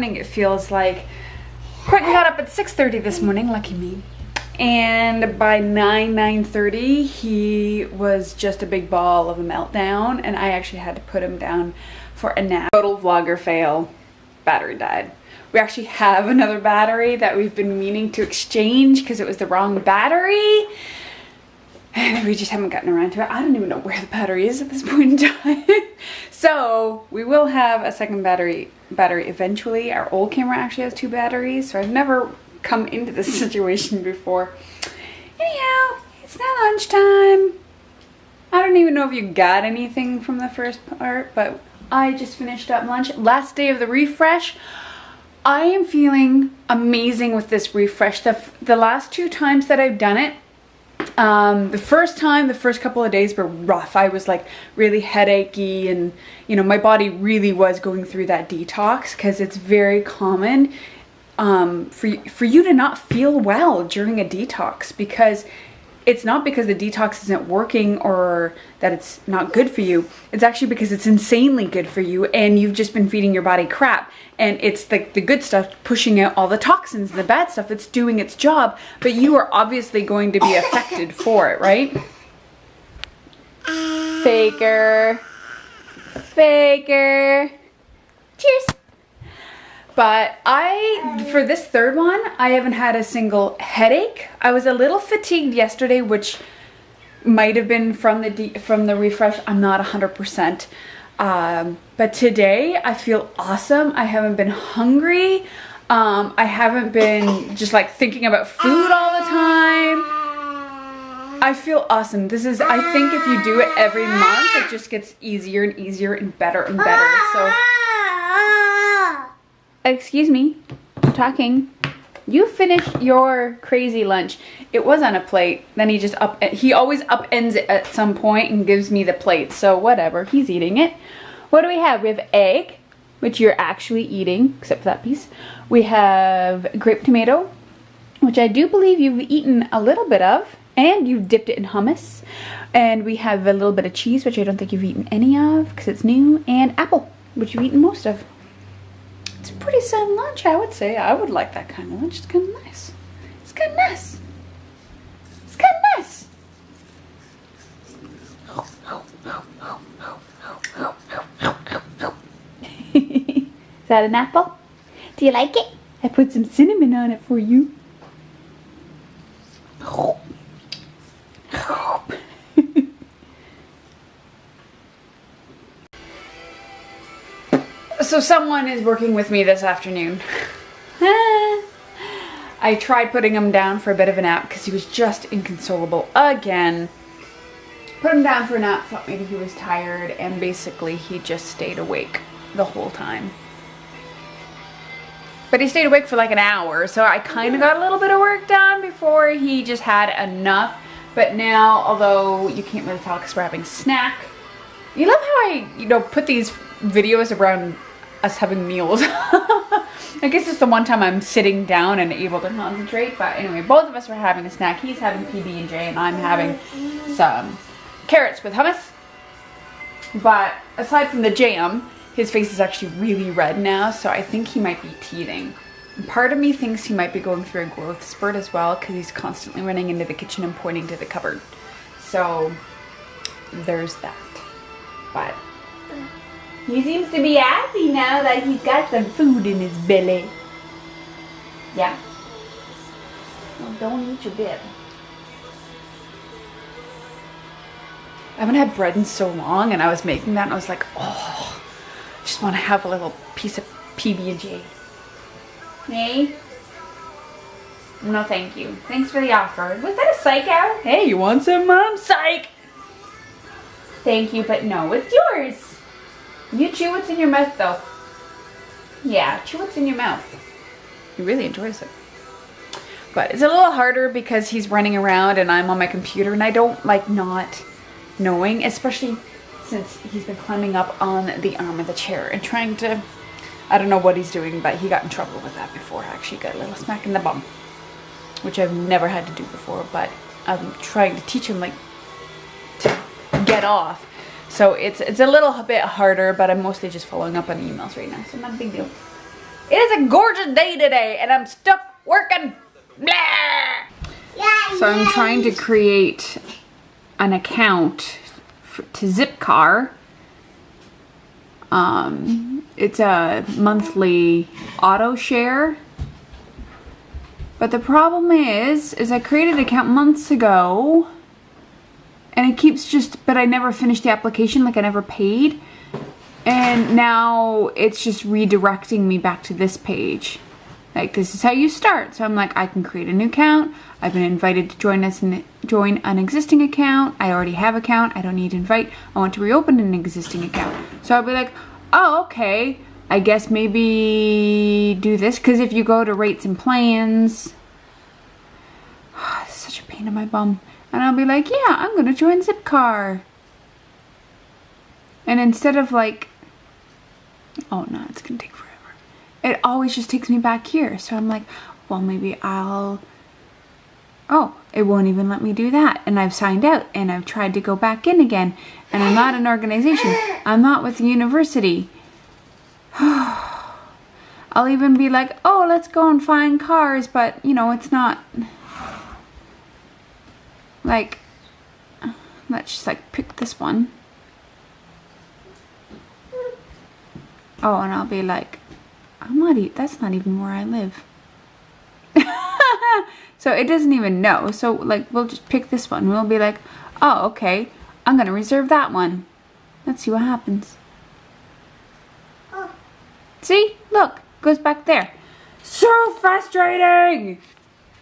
morning it feels like. Quentin got up at 6:30 this morning, lucky me. And by 9:30, he was just a big ball of a meltdown, and I actually had to put him down for a nap. Total vlogger fail. Battery died. We actually have another battery that we've been meaning to exchange because it was the wrong battery. And we just haven't gotten around to it. I don't even know where the battery is at this point in time. So we will have a second battery eventually. Our old camera actually has 2 batteries, so I've never come into this situation before. Anyhow, it's now lunchtime. I don't even know if you got anything from the first part, but I just finished up lunch. Last day of the refresh. I am feeling amazing with this refresh. The last 2 times that I've done it, the first couple of days were rough. I was like really headachy, and you know, my body really was going through that detox, because it's very common for you to not feel well during a detox, because it's not because the detox isn't working or that it's not good for you. It's actually because it's insanely good for you, and you've just been feeding your body crap, and it's the good stuff pushing out all the toxins and the bad stuff. It's doing its job, but you are obviously going to be affected for it, right? Faker. Faker. Cheers. But for this third one, I haven't had a single headache. I was a little fatigued yesterday, which might have been from the refresh. I'm not 100%. But today I feel awesome. I haven't been hungry. I haven't been just like thinking about food all the time. I feel awesome. I think if you do it every month, it just gets easier and easier and better. So. Excuse me, I'm talking. You finished your crazy lunch. It was on a plate. Then he always upends it at some point and gives me the plate. So whatever, he's eating it. What do we have? We have egg, which you're actually eating, except for that piece. We have grape tomato, which I do believe you've eaten a little bit of, and you've dipped it in hummus. And we have a little bit of cheese, which I don't think you've eaten any of because it's new, and apple, which you've eaten most of. It's a pretty sound lunch, I would say. I would like that kind of lunch. It's kind of nice. It's kind of nice. It's kind of nice. Is that an apple? Do you like it? I put some cinnamon on it for you. So someone is working with me this afternoon. I tried putting him down for a bit of a nap because he was just inconsolable again. Put him down for a nap, thought maybe he was tired, and basically he just stayed awake the whole time. But he stayed awake for like an hour, so I kind of got a little bit of work done before he just had enough. But now, although you can't really tell because we're having a snack, you love how I, put these videos around us having meals. I guess it's the one time I'm sitting down and able to concentrate, but anyway, both of us are having a snack. He's having PB&J and I'm having some carrots with hummus. But aside from the jam, his face is actually really red now, so I think he might be teething. And part of me thinks he might be going through a growth spurt as well, because he's constantly running into the kitchen and pointing to the cupboard. So there's that. But he seems to be happy now that he's got some food in his belly. Yeah? Well, don't eat your bib. I haven't had bread in so long, and I was making that and I was like, oh, I just want to have a little piece of PB&J. Hey? No, thank you. Thanks for the offer. Was that a psych out? Hey, you want some, Mom? Psych! Thank you, but no, it's yours. You chew what's in your mouth, though. Yeah, chew what's in your mouth. He really enjoys it. But it's a little harder because he's running around and I'm on my computer, and I don't like not knowing, especially since he's been climbing up on the arm of the chair and trying to, I don't know what he's doing, but he got in trouble with that before. Actually got a little smack in the bum, which I've never had to do before, but I'm trying to teach him like to get off. So it's a little bit harder, but I'm mostly just following up on emails right now, so not a big deal. It is a gorgeous day today, and I'm stuck working. So I'm trying to create an account to Zipcar. It's a monthly auto share. But the problem is I created an account months ago, and it keeps but I never finished the application, like I never paid. And now it's just redirecting me back to this page. Like, this is how you start. So I'm like, I can create a new account. I've been invited to join an existing account. I already have an account. I don't need to invite. I want to reopen an existing account. So I'll be like, oh, okay. I guess maybe do this. Because if you go to rates and plans, it's such a pain in my bum. And I'll be like, yeah, I'm going to join Zipcar. And instead of like, oh no, it's going to take forever. It always just takes me back here. So I'm like, well, maybe oh, it won't even let me do that. And I've signed out and I've tried to go back in again. And I'm not an organization. I'm not with the university. I'll even be like, oh, let's go and find cars. But, you know, it's not like, let's just like pick this one. Oh, and I'll be like, that's not even where I live. So it doesn't even know. So like, we'll just pick this one. We'll be like, oh, okay, I'm going to reserve that one. Let's see what happens. See, look, goes back there. So frustrating.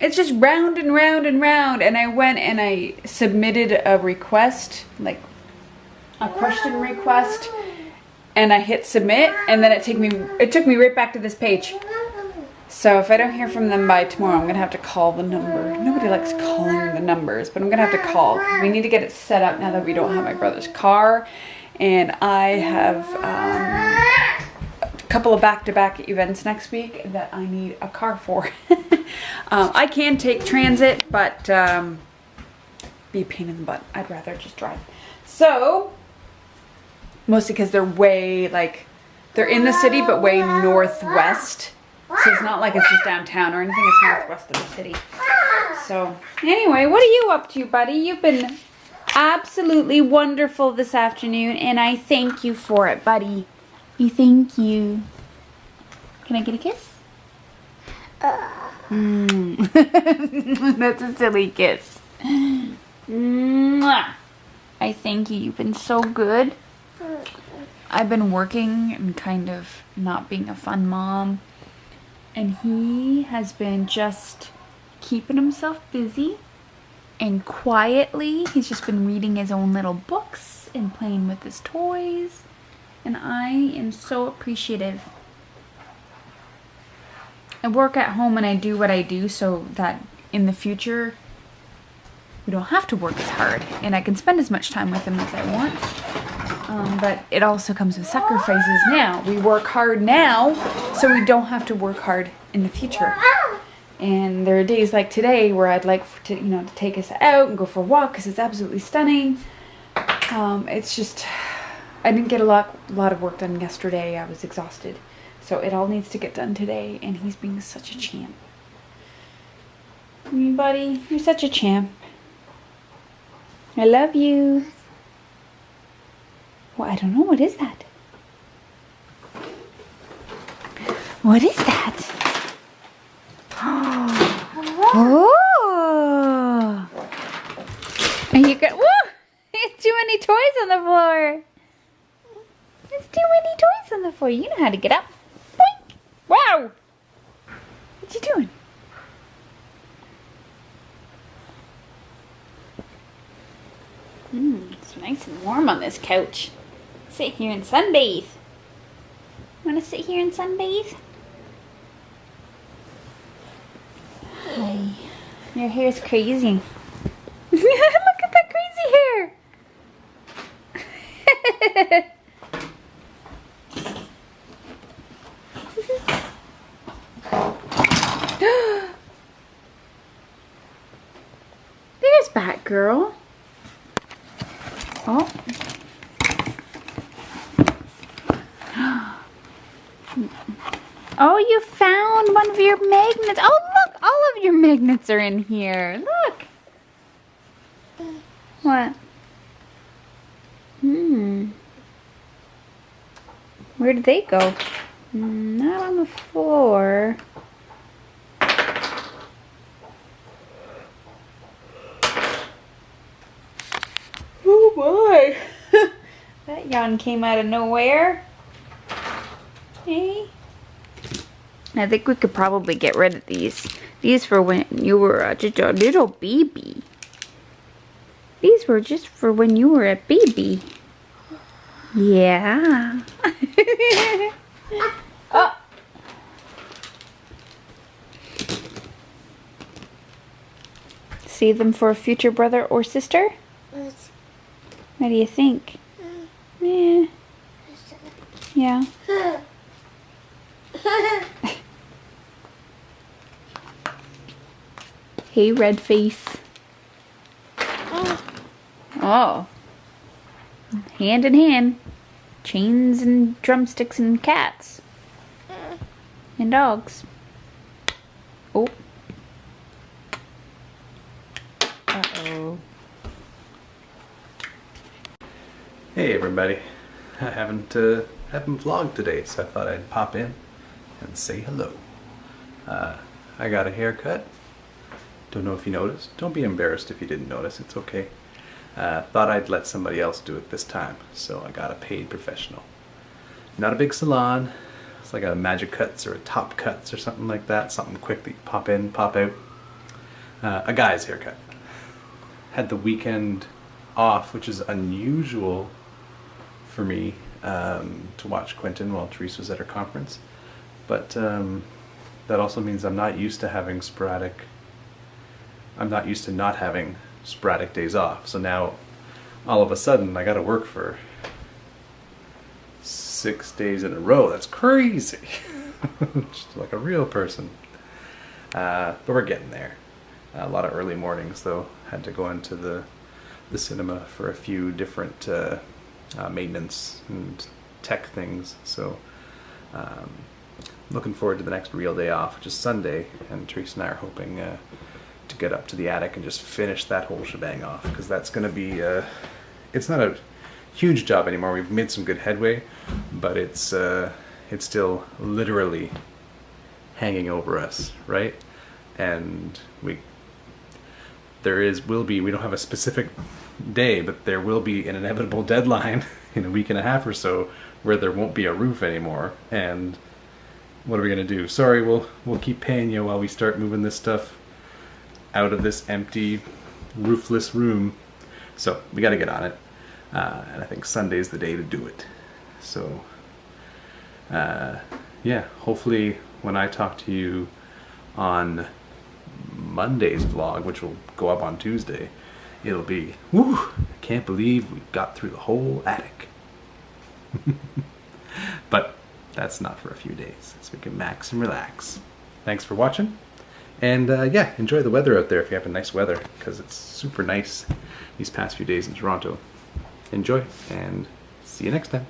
It's just round and round and round. And I went and I submitted a request, like a question request. And I hit submit, and then it took me right back to this page. So if I don't hear from them by tomorrow, I'm gonna have to call the number. Nobody likes calling the numbers, but I'm gonna have to call. We need to get it set up now that we don't have my brother's car, and I have a couple of back-to-back events next week that I need a car for. I can take transit, but be a pain in the butt. I'd rather just drive. So. Mostly because they're way, like, they're in the city, but way northwest. So it's not like it's just downtown or anything. It's northwest of the city. So, anyway, what are you up to, buddy? You've been absolutely wonderful this afternoon, and I thank you for it, buddy. Thank you. Can I get a kiss? That's a silly kiss. Mwah. I thank you. You've been so good. I've been working and kind of not being a fun mom, and he has been just keeping himself busy, and quietly he's just been reading his own little books and playing with his toys, and I am so appreciative. I work at home and I do what I do so that in the future we don't have to work as hard and I can spend as much time with him as I want. But it also comes with sacrifices now. We work hard now, so we don't have to work hard in the future. And there are days like today where I'd like to, to take us out and go for a walk because it's absolutely stunning. It's just, I didn't get a lot of work done yesterday. I was exhausted. So it all needs to get done today, and he's being such a champ. Me, buddy, you're such a champ. I love you. Well, I don't know. What is that? What is that? Oh! And you got, whoa! There's too many toys on the floor. There's too many toys on the floor. You know how to get up. Boink! Wow! What you doing? It's nice and warm on this couch. Sit here and sunbathe. Want to sit here and sunbathe? Hi. Your hair's crazy. Look at that crazy hair. There's Batgirl. Oh. Oh, you found one of your magnets. Oh, look, all of your magnets are in here. Look. What? Where did they go? Not on the floor. Oh boy. That yawn came out of nowhere. Hey. I think we could probably get rid of these. These for when you were just a little baby. These were just for when you were a baby. Yeah. Oh. Save them for a future brother or sister? What do you think? Yeah. Yeah. Hey, red face. Oh. Hand in hand. Chains and drumsticks and cats. And dogs. Oh. Uh-oh. Hey everybody, I haven't vlogged today, so I thought I'd pop in and say hello. I got a haircut. Don't know if you noticed. Don't be embarrassed if you didn't notice, it's okay. Thought I'd let somebody else do it this time, so I got a paid professional. Not a big salon, it's like a Magic Cuts or a Top Cuts or something like that, something quick that you pop in, pop out. A guy's haircut. Had the weekend off, which is unusual for me to watch Quentin while Therese was at her conference, but that also means I'm not used to not having sporadic days off. So now all of a sudden I gotta work for 6 days in a row. That's crazy. Just like a real person. But we're getting there. A lot of early mornings though. Had to go into the cinema for a few different maintenance and tech things. So looking forward to the next real day off, which is Sunday, and Therese and I are hoping to get up to the attic and just finish that whole shebang off, because that's going to be it's not a huge job anymore. We've made some good headway, but it's still literally hanging over us, right? And we don't have a specific day, but there will be an inevitable deadline in a week and a half or so where there won't be a roof anymore. And what are we gonna do? Sorry, we'll keep paying you while we start moving this stuff out of this empty, roofless room. So we got to get on it, and I think Sunday's the day to do it. So yeah, hopefully when I talk to you on Monday's vlog, which will go up on Tuesday, it'll be, woo, I can't believe we got through the whole attic. But that's not for a few days, so we can max and relax. Thanks for watching, and yeah, enjoy the weather out there if you have a nice weather, because it's super nice these past few days in Toronto. Enjoy, and see you next time.